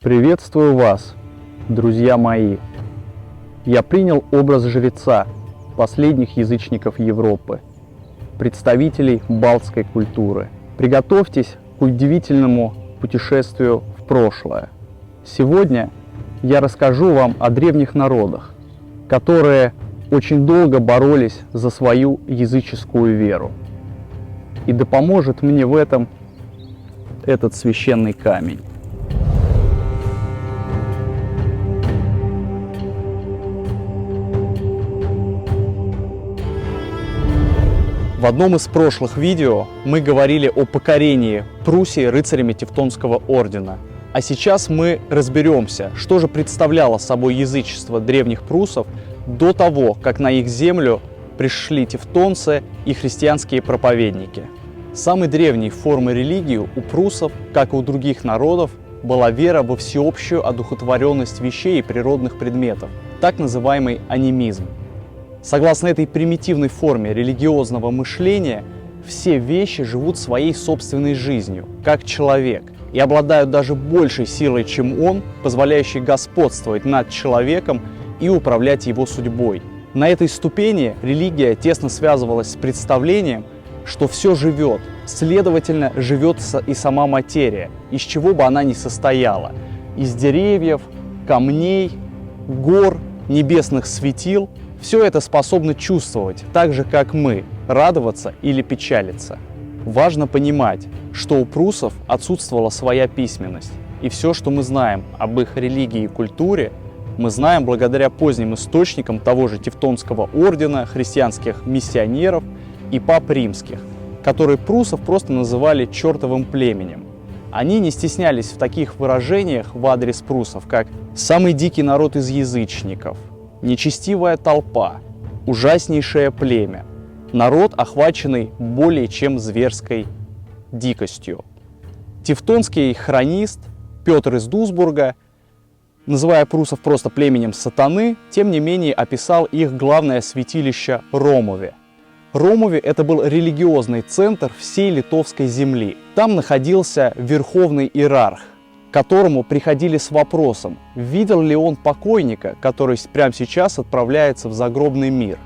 Приветствую вас, друзья мои! Я принял образ жреца последних язычников Европы, представителей балтской культуры. Приготовьтесь к удивительному путешествию в прошлое. Сегодня я расскажу вам о древних народах, которые очень долго боролись за свою языческую веру. И да поможет мне в этом этот священный камень. В одном из прошлых видео мы говорили о покорении Пруссии рыцарями Тевтонского ордена. А сейчас мы разберемся, что же представляло собой язычество древних пруссов до того, как на их землю пришли тевтонцы и христианские проповедники. Самой древней формой религии у пруссов, как и у других народов, была вера во всеобщую одухотворенность вещей и природных предметов, так называемый анимизм. Согласно этой примитивной форме религиозного мышления, все вещи живут своей собственной жизнью, как человек, и обладают даже большей силой, чем он, позволяющей господствовать над человеком и управлять его судьбой. На этой ступени религия тесно связывалась с представлением, что все живет, следовательно, живет и сама материя, из чего бы она ни состояла: из деревьев, камней, гор, небесных светил. Все это способно чувствовать, так же как мы, радоваться или печалиться. Важно понимать, что у пруссов отсутствовала своя письменность, и все, что мы знаем об их религии и культуре, мы знаем благодаря поздним источникам того же Тевтонского ордена, христианских миссионеров и пап римских, которые пруссов просто называли чертовым племенем. Они не стеснялись в таких выражениях в адрес пруссов, как «самый дикий народ из язычников», «нечестивая толпа», «ужаснейшее племя», народ, охваченный более чем зверской дикостью. Тевтонский хронист Петр из Дусбурга, называя пруссов просто племенем сатаны, тем не менее описал их главное святилище Ромове. Ромове – это был религиозный центр всей литовской земли. Там находился верховный иерарх, к которому приходили с вопросом, видел ли он покойника, который прямо сейчас отправляется в загробный мир.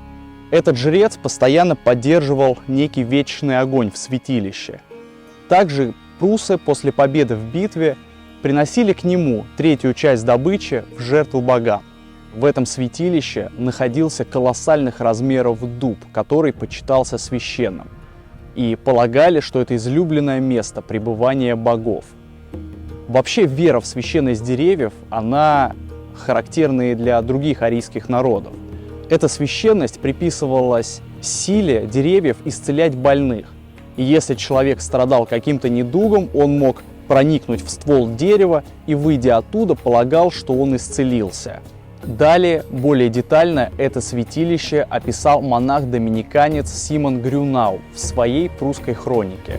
Этот жрец постоянно поддерживал некий вечный огонь в святилище. Также пруссы после победы в битве приносили к нему третью часть добычи в жертву богам. В этом святилище находился колоссальных размеров дуб, который почитался священным, и полагали, что это излюбленное место пребывания богов. Вообще вера в священность деревьев, она характерна и для других арийских народов. Эта священность приписывалась силе деревьев исцелять больных. И если человек страдал каким-то недугом, он мог проникнуть в ствол дерева и, выйдя оттуда, полагал, что он исцелился. Далее, более детально, это святилище описал монах-доминиканец Симон Грюнау в своей прусской хронике.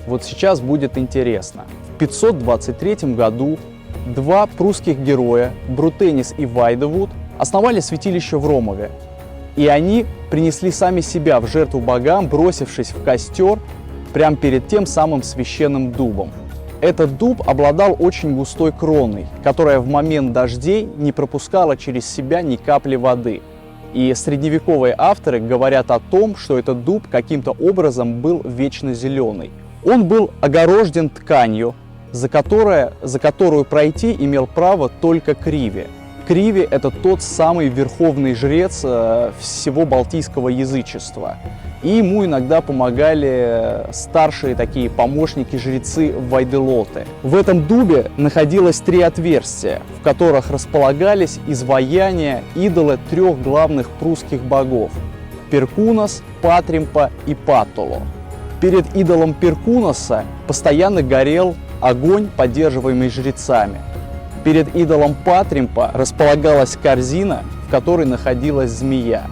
Вот сейчас будет интересно. В 523 году два прусских героя, Брутенис и Вайдевуд, основали святилище в Ромове. И они принесли сами себя в жертву богам, бросившись в костер прямо перед тем самым священным дубом. Этот дуб обладал очень густой кроной, которая в момент дождей не пропускала через себя ни капли воды. И средневековые авторы говорят о том, что этот дуб каким-то образом был вечно зеленый. Он был огорожен тканью, за которую пройти имел право только Криви. Криви – это тот самый верховный жрец всего балтийского язычества. И ему иногда помогали старшие такие помощники-жрецы Вайделоты. В этом дубе находилось три отверстия, в которых располагались изваяния идола трех главных прусских богов – Перкунос, Патримпа и Патоло. Перед идолом Перкуноса постоянно горел огонь, поддерживаемый жрецами. Перед идолом Патримпа располагалась корзина, в которой находилась змея.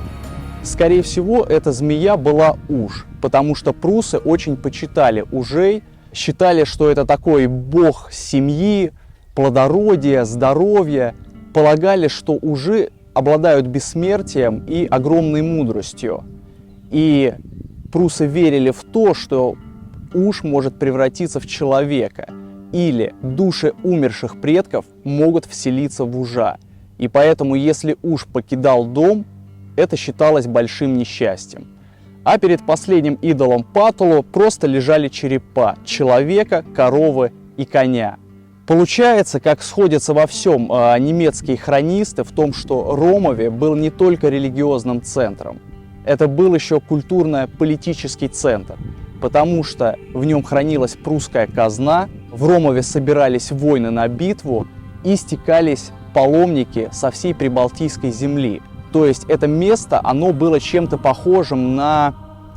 Скорее всего, эта змея была уж, потому что пруссы очень почитали ужей, считали, что это такой бог семьи, плодородия, здоровья, полагали, что ужи обладают бессмертием и огромной мудростью. И пруссы верили в то, что уж может превратиться в человека. или души умерших предков могут вселиться в ужа. И поэтому, если уж покидал дом, это считалось большим несчастьем. А перед последним идолом Патулу просто лежали черепа человека, коровы и коня. Получается, как сходятся во всем немецкие хронисты, в том, что Ромове был не только религиозным центром, это был еще культурно-политический центр, потому что в нем хранилась прусская казна, в Ромове собирались воины на битву и стекались паломники со всей Прибалтийской земли. То есть это место, оно было чем-то похожим на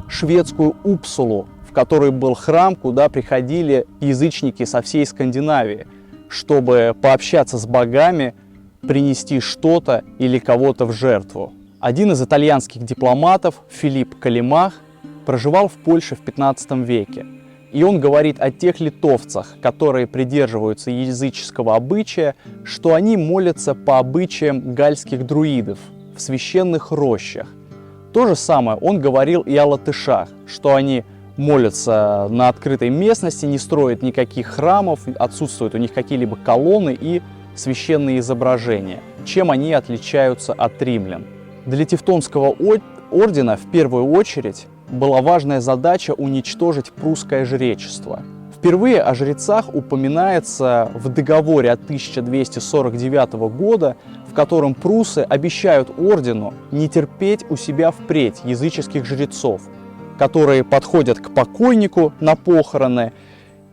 шведскую Упсулу, в которой был храм, куда приходили язычники со всей Скандинавии, чтобы пообщаться с богами, принести что-то или кого-то в жертву. Один из итальянских дипломатов, Филипп Калимах, проживал в Польше в 15 веке. И он говорит о тех литовцах, которые придерживаются языческого обычая, что они молятся по обычаям гальских друидов в священных рощах. То же самое он говорил и о латышах, что они молятся на открытой местности, не строят никаких храмов, отсутствуют у них какие-либо колонны и священные изображения. Чем они отличаются от римлян? Для Тевтонского ордена в первую очередь была важная задача уничтожить прусское жречество. Впервые о жрецах упоминается в договоре от 1249 года, в котором пруссы обещают ордену не терпеть у себя впредь языческих жрецов, которые подходят к покойнику на похороны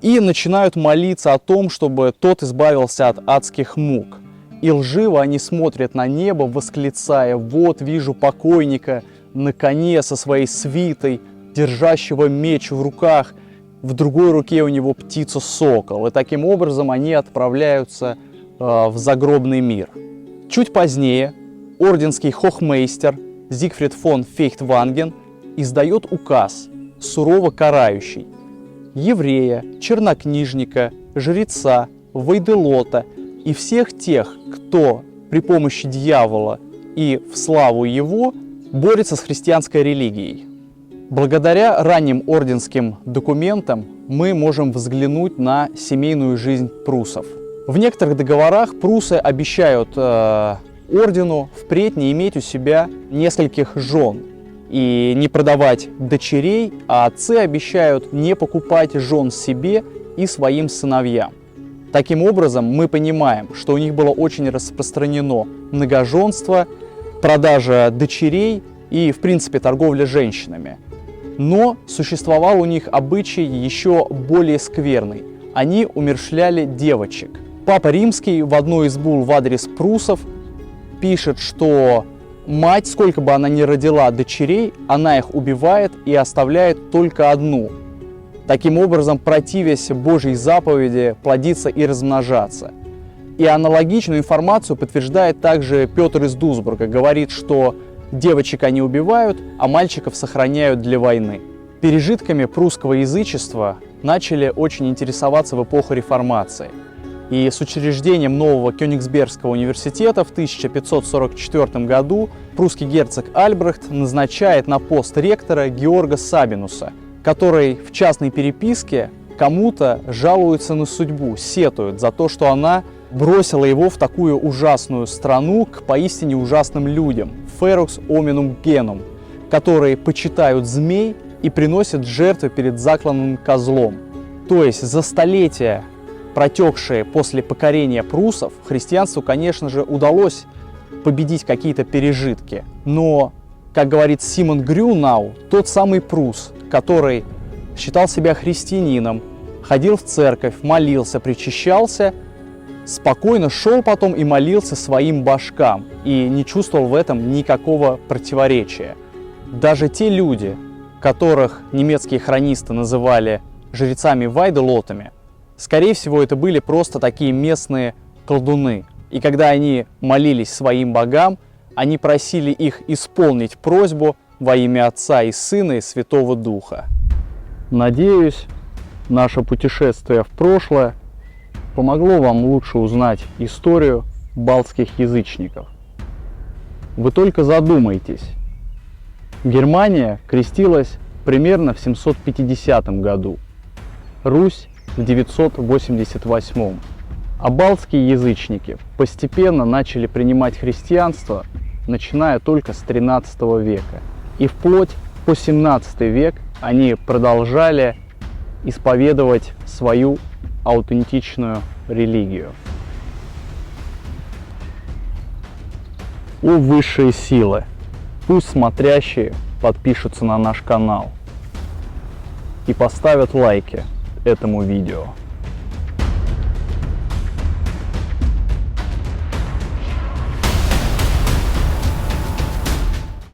и начинают молиться о том, чтобы тот избавился от адских мук. И лживо они смотрят на небо, восклицая: «Вот вижу покойника на коне со своей свитой, держащего меч в руках, в другой руке у него птица-сокол». И таким образом они отправляются в загробный мир. Чуть позднее орденский хохмейстер Зигфрид фон Фейхтванген издает указ, сурово карающий еврея, чернокнижника, жреца, вайделота и всех тех, кто при помощи дьявола и в славу его борется с христианской религией. Благодаря ранним орденским документам мы можем взглянуть на семейную жизнь пруссов. В некоторых договорах пруссы обещают ордену впредь не иметь у себя нескольких жен и не продавать дочерей, а отцы обещают не покупать жен себе и своим сыновьям. Таким образом, мы понимаем, что у них было очень распространено многоженство, продажа дочерей и, в принципе, торговля женщинами. Но существовал у них обычай еще более скверный. Они умерщвляли девочек. Папа Римский в одной из булл в адрес пруссов пишет, что мать, сколько бы она ни родила дочерей, она их убивает и оставляет только одну. Таким образом, противясь Божьей заповеди плодиться и размножаться. И аналогичную информацию подтверждает также Петр из Дусбурга. Говорит, что девочек они убивают, а мальчиков сохраняют для войны. Пережитками прусского язычества начали очень интересоваться в эпоху Реформации. И с учреждением нового Кёнигсбергского университета в 1544 году прусский герцог Альбрехт назначает на пост ректора Георга Сабинуса, который в частной переписке кому-то жалуется на судьбу, сетует за то, что она бросила его в такую ужасную страну к поистине ужасным людям, Ферукс Оминум Генум, которые почитают змей и приносят жертвы перед закланным козлом. То есть за столетия, протекшие после покорения пруссов, христианству, конечно же, удалось победить какие-то пережитки. Но, как говорит Симон Грюнау, тот самый прусс, который считал себя христианином, ходил в церковь, молился, причащался, спокойно шел потом и молился своим башкам и не чувствовал в этом никакого противоречия. Даже те люди, которых немецкие хронисты называли жрецами-вайделотами, скорее всего, это были просто такие местные колдуны. И когда они молились своим богам, они просили их исполнить просьбу во имя Отца и Сына и Святого Духа. Надеюсь, наше путешествие в прошлое помогло вам лучше узнать историю балтских язычников. Вы только задумайтесь. Германия крестилась примерно в 750 году. Русь в 988. А балтские язычники постепенно начали принимать христианство, начиная только с 13 века. И вплоть по 17 век они продолжали исповедовать свою аутентичную религию. О высшие силы! Пусть смотрящие подпишутся на наш канал и поставят лайки этому видео.